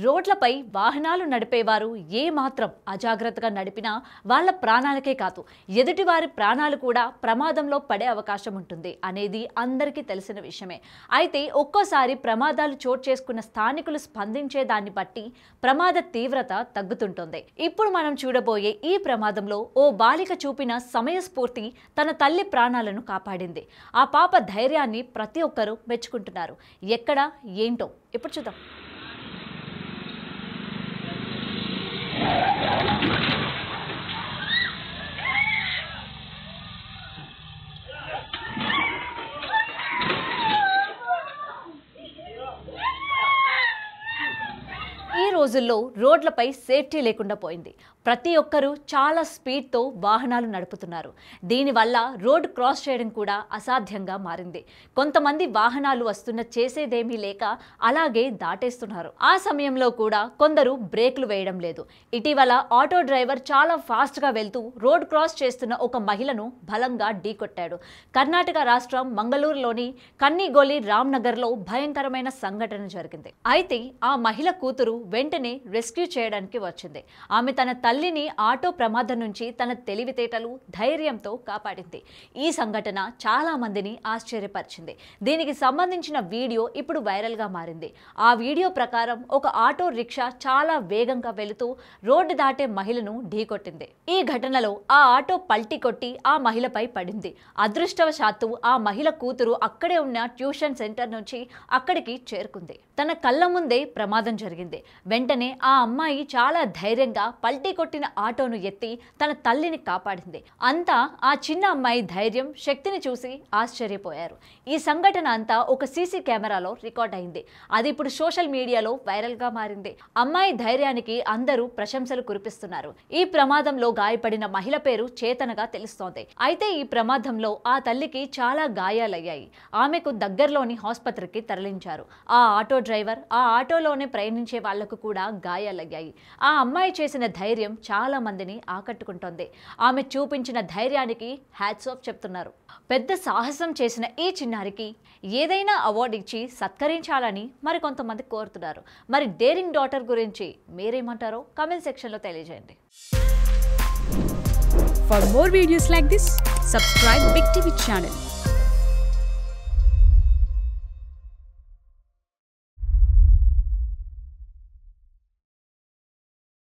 రోడ్లపై వాహనాలు నడిపేవారు ఏ మాత్రం అజాగ్రత్తగా నడిపినా వాళ్ళ ప్రాణాలకే కాదు ఎదుటివారి ప్రాణాలు కూడా ప్రమాదంలో పడే అవకాశం ఉంటుంది అనేది అందరికీ తెలిసిన విషయమే. అయితే ఒక్కోసారి ప్రమాదాలు చోటు చేసుకున్న స్థానికులు స్పందించే దాన్ని బట్టి ప్రమాద తీవ్రత తగ్గుతుంటుంది. ఇప్పుడు మనం చూడబోయే ఈ ప్రమాదంలో ఓ బాలిక చూపిన సమయస్ఫూర్తి తన తల్లి ప్రాణాలను కాపాడింది. ఆ పాప ధైర్యాన్ని ప్రతి ఒక్కరూ మెచ్చుకుంటున్నారు. ఎక్కడ ఏంటో ఇప్పుడు చూద్దాం. ఈ రోజుల్లో రోడ్లపై సేఫ్టీ లేకుండా పోయింది. ప్రతి ఒక్కరూ చాలా స్పీడ్తో వాహనాలు నడుపుతున్నారు. దీనివల్ల రోడ్ క్రాస్ చేయడం కూడా అసాధ్యంగా మారింది. కొంతమంది వాహనాలు వస్తున్న చేసేదేమీ లేక అలాగే దాటేస్తున్నారు. ఆ సమయంలో కూడా కొందరు బ్రేకులు వేయడం లేదు. ఇటీవల ఆటో డ్రైవర్ చాలా ఫాస్ట్గా వెళ్తూ రోడ్ క్రాస్ చేస్తున్న ఒక మహిళను బలంగా ఢీకొట్టాడు. కర్ణాటక రాష్ట్రం మంగళూరులోని కన్నిగోలి రామ్నగర్లో భయంకరమైన సంఘటన జరిగింది. అయితే ఆ మహిళ కూతురు వెంటనే రెస్క్యూ చేయడానికి వచ్చింది. ఆమె తన తల్లిని ఆటో ప్రమాదం నుంచి తన తెలివితేటలు ధైర్యంతో కాపాడింది. ఈ సంఘటన చాలా మందిని ఆశ్చర్యపరిచింది. దీనికి సంబంధించిన వీడియో ఇప్పుడు వైరల్గా మారింది. ఆ వీడియో ప్రకారం ఒక ఆటో రిక్షా చాలా వేగంగా వెళుతూ రోడ్డు దాటే మహిళను ఢీకొట్టింది. ఈ ఘటనలో ఆ ఆటో పల్టీ కొట్టి ఆ మహిళపై పడింది. అదృష్టవశాత్తు ఆ మహిళ కూతురు అక్కడే ఉన్న ట్యూషన్ సెంటర్ నుంచి అక్కడికి చేరుకుంది. తన కళ్ళ ముందే ప్రమాదం జరిగింది. వెంటనే ఆ అమ్మాయి చాలా ధైర్యంగా పల్టీ కొట్టిన ఆటోను ఎత్తి తన తల్లిని కాపాడింది. అంతా ఆ చిన్న అమ్మాయి ధైర్యం, శక్తిని చూసి ఆశ్చర్యపోయారు. ఈ సంఘటన అంతా ఒక సీసీ కెమెరాలో రికార్డ్ అయింది. అది ఇప్పుడు సోషల్ మీడియాలో వైరల్గా మారింది. అమ్మాయి ధైర్యానికి అందరూ ప్రశంసలు కురిపిస్తున్నారు. ఈ ప్రమాదంలో గాయపడిన మహిళ పేరు చేతనగా తెలుస్తోంది. అయితే ఈ ప్రమాదంలో ఆ తల్లికి చాలా గాయాలయ్యాయి. ఆమెకు దగ్గరలోని ఆసుపత్రికి తరలించారు. ఆ ఆటో డ్రైవర్, ఆ ఆటోలోనే ప్రయాణించే వాళ్లకు కూడా గాయాలయ్యాయి. ఆ అమ్మాయి చేసిన ధైర్యం చాలా మందిని ఆకట్టుకుంటోంది. ఆమె చూపించిన ధైర్యానికి హ్యాట్స్ ఆఫ్ చెప్తున్నారు. పెద్ద సాహసం చేసిన ఈ చిన్నారికి ఏదైనా అవార్డు ఇచ్చి సత్కరించాలని మరికొంతమంది కోరుతున్నారు. మరి డేరింగ్ డాటర్ గురించి మీరేమంటారో కామెంట్ సెక్షన్లో తెలియజేయండి. For more videos like this, subscribe Big TV channel.